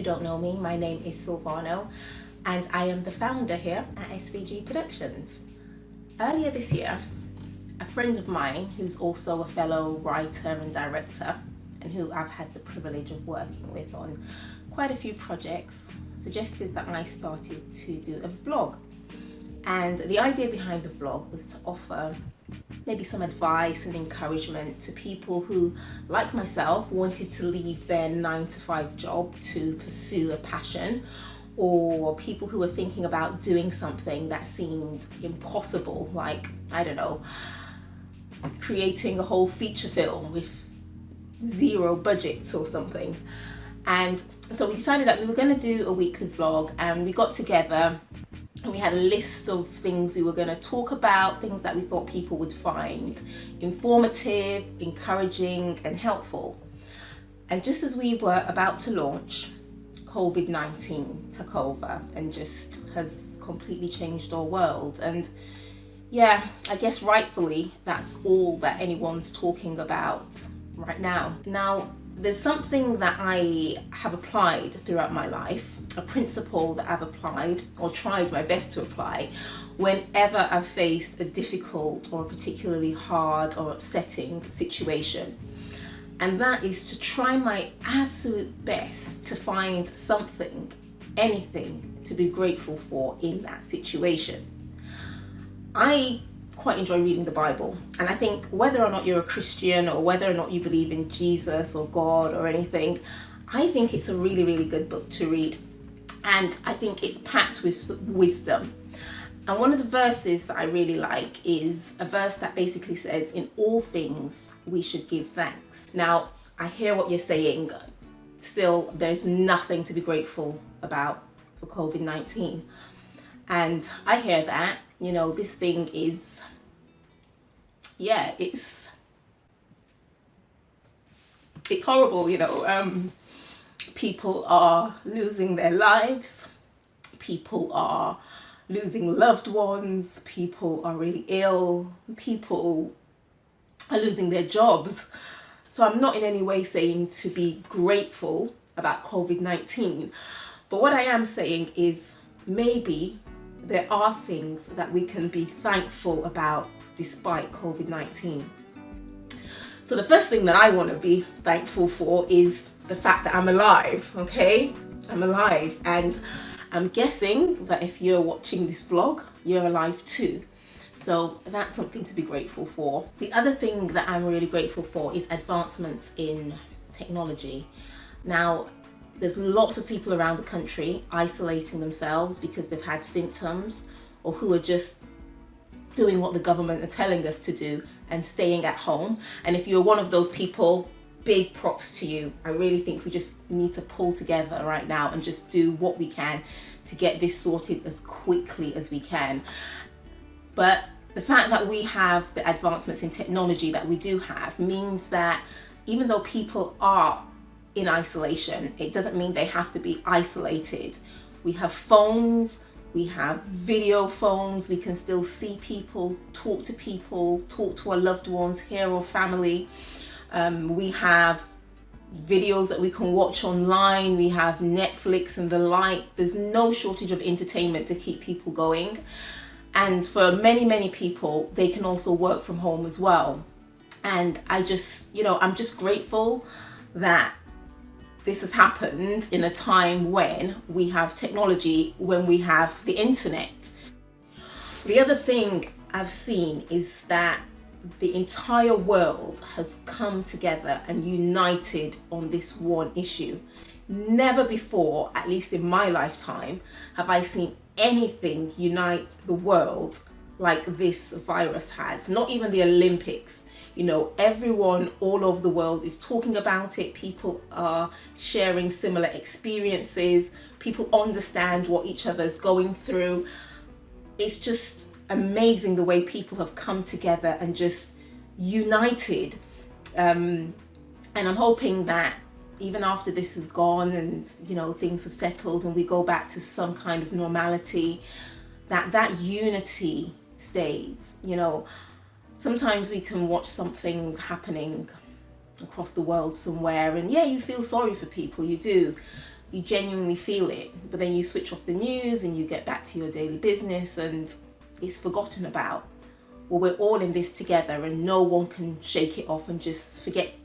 who don't know me, my name is Silvano and I am the founder here at SVG Productions. Earlier this year, a friend of mine who's also a fellow writer and director and who I've had the privilege of working with on quite a few projects suggested that I started to do a vlog. And the idea behind the vlog was to offer maybe some advice and encouragement to people who, like myself, wanted to leave their 9-to-5 job to pursue a passion, or people who were thinking about doing something that seemed impossible, like, I don't know, creating a whole feature film with zero budget or something. And so we decided that we were going to do a weekly vlog, and we got together and we had a list of things we were going to talk about, things that we thought people would find informative, encouraging and helpful. And just as we were about to launch, COVID-19 took over and just has completely changed our world. And yeah, I guess rightfully that's all that anyone's talking about right now. Now, there's something that I have applied throughout my life, a principle that I've applied or tried my best to apply whenever I've faced a difficult or a particularly hard or upsetting situation. And that is to try my absolute best to find something, anything to be grateful for in that situation. I quite enjoy reading the Bible, and I think whether or not you're a Christian or whether or not you believe in Jesus or God or anything, I think it's a really, really good book to read, and I think it's packed with wisdom. And one of the verses that I really like is a verse that basically says, in all things we should give thanks. Now, I hear what you're saying. Still, there's nothing to be grateful about for COVID-19. And I hear that, you know, this thing is, yeah, it's horrible, you know. People are losing their lives. People are losing loved ones. People are really ill. People are losing their jobs. So I'm not in any way saying to be grateful about COVID-19. But what I am saying is maybe there are things that we can be thankful about despite COVID-19. So the first thing that I want to be thankful for is the fact that I'm alive, okay? I'm alive, and I'm guessing that if you're watching this vlog, you're alive too. So that's something to be grateful for. The other thing that I'm really grateful for is advancements in technology. Now, there's lots of people around the country isolating themselves because they've had symptoms, or who are just doing what the government are telling us to do and staying at home. And if you're one of those people, big props to you. I really think we just need to pull together right now and just do what we can to get this sorted as quickly as we can. But the fact that we have the advancements in technology that we do have means that even though people are in isolation, it doesn't mean they have to be isolated. We have phones, we have video phones, we can still see people, talk to our loved ones, hear our family. We have videos that we can watch online, we have Netflix and the like. There's no shortage of entertainment to keep people going. And for many, many people, they can also work from home as well. And I just, you know, I'm just grateful that this has happened in a time when we have technology, when we have the internet. The other thing I've seen is that the entire world has come together and united on this one issue. Never before, at least in my lifetime, have I seen anything unite the world like this virus has. Not even the Olympics. You know, everyone all over the world is talking about it. People are sharing similar experiences. People understand what each other's going through. It's just amazing the way people have come together and just united. And I'm hoping that even after this has gone and, you know, things have settled and we go back to some kind of normality, that unity stays. You know, sometimes we can watch something happening across the world somewhere and yeah, you feel sorry for people, you do. you genuinely feel it. But then you switch off the news and you get back to your daily business and it's forgotten about. Well, we're all in this together and no one can shake it off and just forget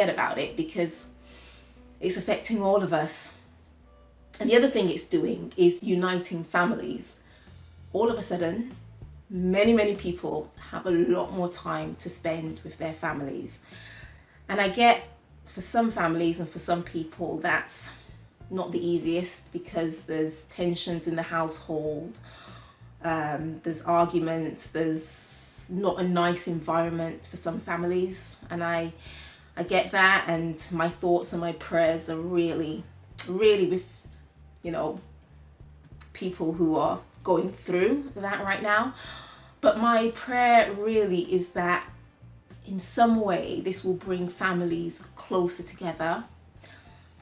about it, because it's affecting all of us. And the other thing it's doing is uniting families. All of a sudden, many people have a lot more time to spend with their families. And I get, for some families and for some people, that's not the easiest, because there's tensions in the household, there's arguments, there's not a nice environment for some families, and I get that, and my thoughts and my prayers are really with, you know, people who are going through that right now. But my prayer really is that in some way this will bring families closer together,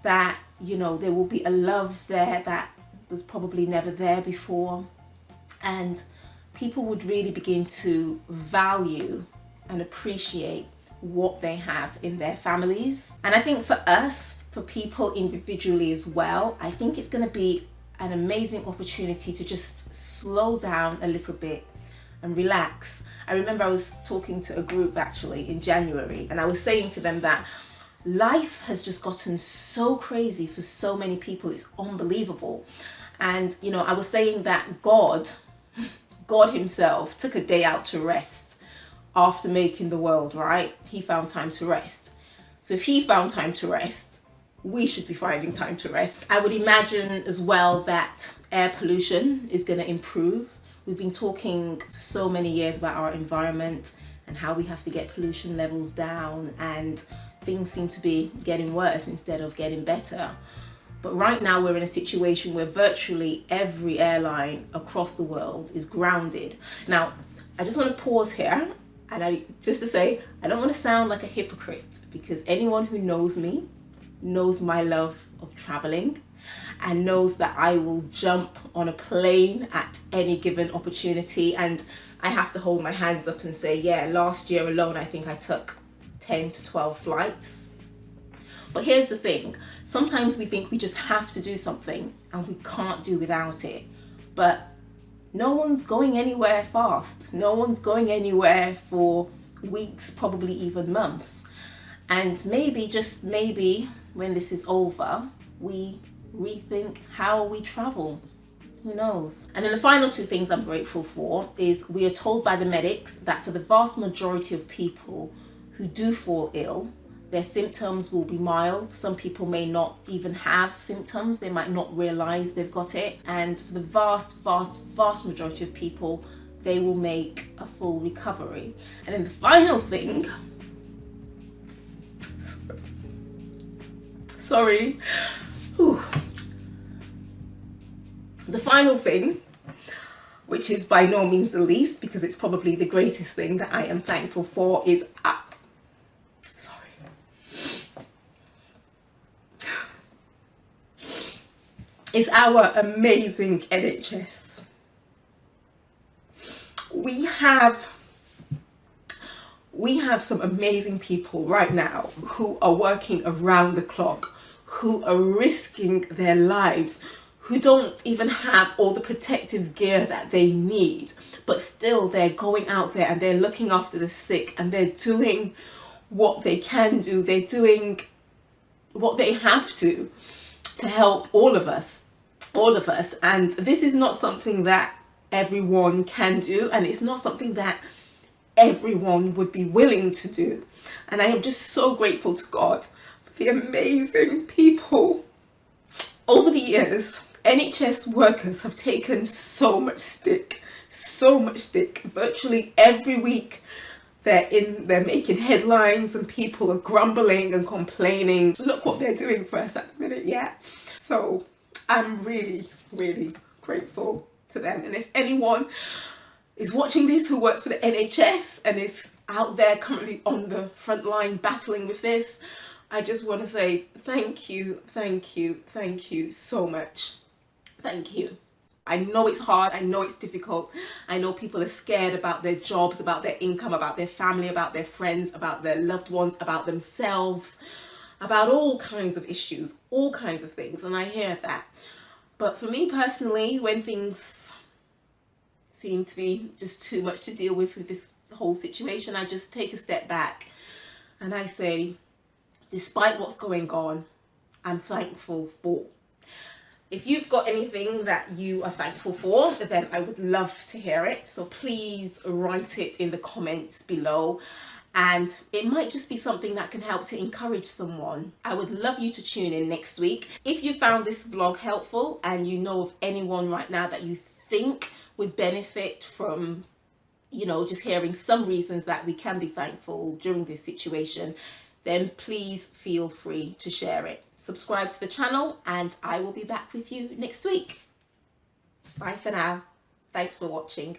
that, you know, there will be a love there that was probably never there before, and people would really begin to value and appreciate what they have in their families. And I think for us, for people individually as well, I think it's going to be an amazing opportunity to just slow down a little bit and relax. I remember I was talking to a group actually in January, and I was saying to them that life has just gotten so crazy for so many people, it's unbelievable. And, you know, I was saying that God himself took a day out to rest after making the world, right? He found time to rest. So if he found time to rest, we should be finding time to rest. I would imagine as well that air pollution is going to improve. We've been talking for so many years about our environment and how we have to get pollution levels down, and things seem to be getting worse instead of getting better. But right now we're in a situation where virtually every airline across the world is grounded. Now, I just want to pause here and just to say, I don't want to sound like a hypocrite, because anyone who knows me knows my love of traveling and knows that I will jump on a plane at any given opportunity. And I have to hold my hands up and say, yeah, last year alone, I think I took 10 to 12 flights. But here's the thing, sometimes we think we just have to do something and we can't do without it. But no one's going anywhere fast. No one's going anywhere for weeks, probably even months. And maybe, just maybe, when this is over, we rethink how we travel. Who knows? And then the final two things I'm grateful for is we are told by the medics that for the vast majority of people who do fall ill, their symptoms will be mild. Some people may not even have symptoms. They might not realize they've got it. And for the vast majority of people, they will make a full recovery. And then the final thing, the final thing, which is by no means the least, because it's probably the greatest thing that I am thankful for, is is our amazing NHS. We have some amazing people right now who are working around the clock, who are risking their lives, who don't even have all the protective gear that they need, but still they're going out there and they're looking after the sick, and they're doing what they can do. They're doing what they have to help all of us. And this is not something that everyone can do, and it's not something that everyone would be willing to do. And I am just so grateful to God for the amazing people. Over the years, NHS workers have taken so much stick. Virtually every week they're making headlines and people are grumbling and complaining. Look what they're doing for us at the minute, yeah. So I'm really grateful to them. And if anyone is watching this who works for the NHS and is out there currently on the front line battling with this, I just want to say thank you so much. Thank you. I know it's hard, I know it's difficult, I know people are scared about their jobs, about their income, about their family, about their friends, about their loved ones, about themselves. about all kinds of issues, all kinds of things, and I hear that. But for me personally, when things seem to be just too much to deal with this whole situation, I just take a step back and I say, despite what's going on, I'm thankful for. If you've got anything that you are thankful for, then I would love to hear it. So please write it in the comments below. And it might just be something that can help to encourage someone. I would love you to tune in next week. If you found this vlog helpful and you know of anyone right now that you think would benefit from, you know, just hearing some reasons that we can be thankful during this situation, then please feel free to share it. Subscribe to the channel and I will be back with you next week. Bye for now. Thanks for watching.